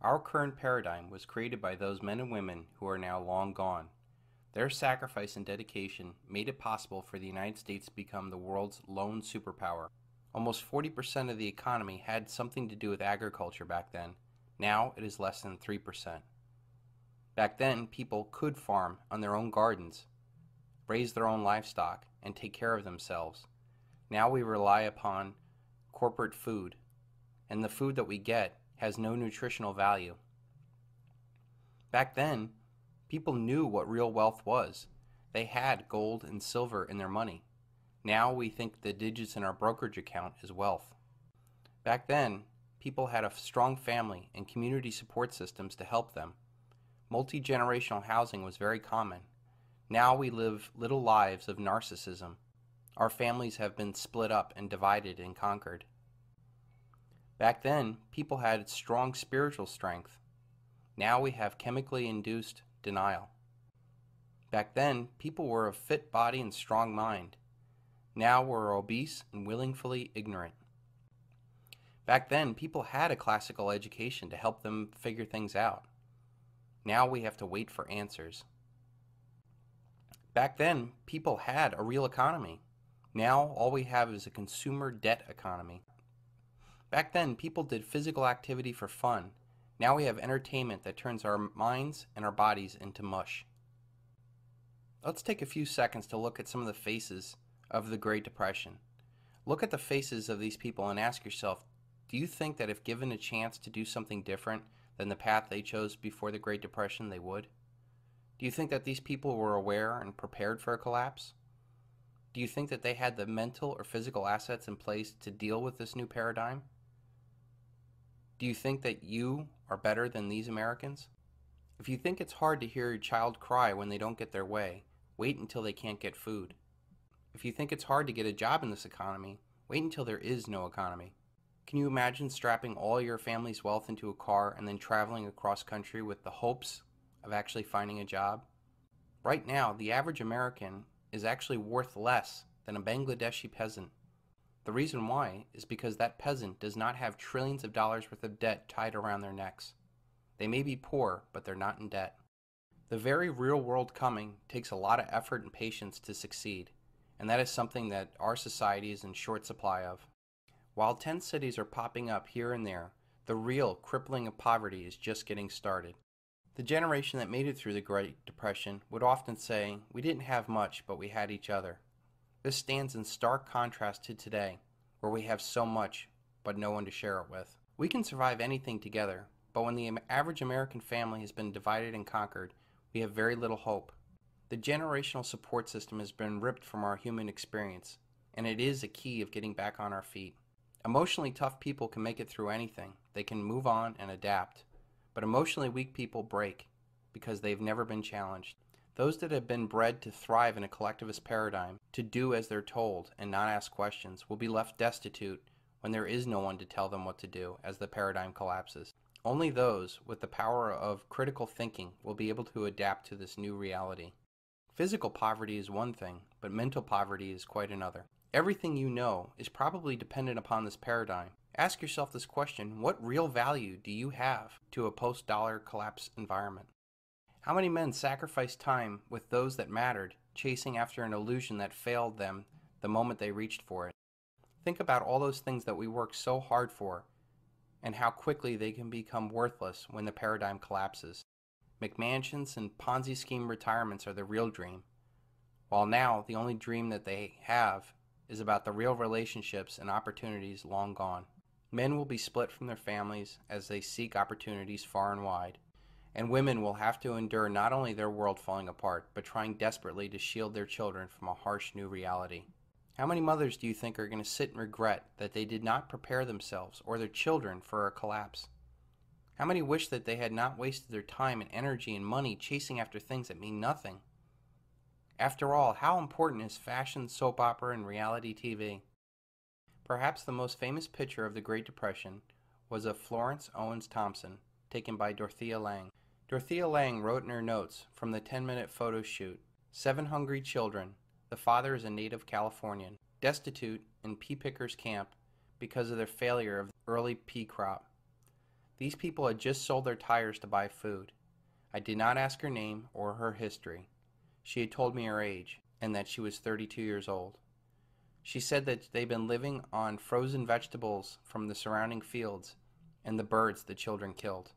Our current paradigm was created by those men and women who are now long gone. Their sacrifice and dedication made it possible for the United States to become the world's lone superpower. Almost 40% of the economy had something to do with agriculture back then. Now it is less than 3%. Back then, people could farm on their own gardens, raise their own livestock, and take care of themselves. Now we rely upon corporate food, and the food that we get has no nutritional value. Back then, people knew what real wealth was. They had gold and silver in their money. Now we think the digits in our brokerage account is wealth. Back then, people had a strong family and community support systems to help them. Multi-generational housing was very common. Now we live little lives of narcissism. Our families have been split up and divided and conquered. Back then, people had strong spiritual strength. Now we have chemically induced denial. Back then, people were of fit body and strong mind. Now we're obese and willingly ignorant. Back then, people had a classical education to help them figure things out. Now we have to wait for answers. Back then, people had a real economy. Now all we have is a consumer debt economy. Back then, people did physical activity for fun. Now we have entertainment that turns our minds and our bodies into mush. Let's take a few seconds to look at some of the faces of the Great Depression. Look at the faces of these people and ask yourself, do you think that if given a chance to do something different than the path they chose before the Great Depression, they would? Do you think that these people were aware and prepared for a collapse? Do you think that they had the mental or physical assets in place to deal with this new paradigm? Do you think that you are better than these Americans? If you think it's hard to hear your child cry when they don't get their way, wait until they can't get food. If you think it's hard to get a job in this economy, wait until there is no economy. Can you imagine strapping all your family's wealth into a car and then traveling across country with the hopes of actually finding a job? Right now, the average American is actually worth less than a Bangladeshi peasant. The reason why is because that peasant does not have trillions of dollars worth of debt tied around their necks. They may be poor, but they're not in debt. The very real world coming takes a lot of effort and patience to succeed, and that is something that our society is in short supply of. While tent cities are popping up here and there, the real crippling of poverty is just getting started. The generation that made it through the Great Depression would often say, "We didn't have much, but we had each other." This stands in stark contrast to today, where we have so much, but no one to share it with. We can survive anything together, but when the average American family has been divided and conquered, we have very little hope. The generational support system has been ripped from our human experience, and it is a key of getting back on our feet. Emotionally tough people can make it through anything. They can move on and adapt. But emotionally weak people break because they've never been challenged. Those that have been bred to thrive in a collectivist paradigm, to do as they're told and not ask questions, will be left destitute when there is no one to tell them what to do as the paradigm collapses. Only those with the power of critical thinking will be able to adapt to this new reality. Physical poverty is one thing, but mental poverty is quite another. Everything you know is probably dependent upon this paradigm. Ask yourself this question: what real value do you have to a post-dollar collapse environment? How many men sacrificed time with those that mattered, chasing after an illusion that failed them the moment they reached for it? Think about all those things that we worked so hard for, and how quickly they can become worthless when the paradigm collapses. McMansions and Ponzi scheme retirements are the real dream, while now the only dream that they have is about the real relationships and opportunities long gone. Men will be split from their families as they seek opportunities far and wide, and women will have to endure not only their world falling apart, but trying desperately to shield their children from a harsh new reality. How many mothers do you think are going to sit and regret that they did not prepare themselves or their children for a collapse? How many wish that they had not wasted their time and energy and money chasing after things that mean nothing? After all, how important is fashion, soap opera, and reality TV? Perhaps the most famous picture of the Great Depression was of Florence Owens Thompson, taken by Dorothea Lange. Dorothea Lange wrote in her notes from the 10-minute photo shoot, 7 hungry children. The father is a native Californian, destitute in pea pickers' camp because of their failure of the early pea crop. These people had just sold their tires to buy food. I did not ask her name or her history. She had told me her age, and that she was 32 years old. She said that they'd been living on frozen vegetables from the surrounding fields and the birds the children killed.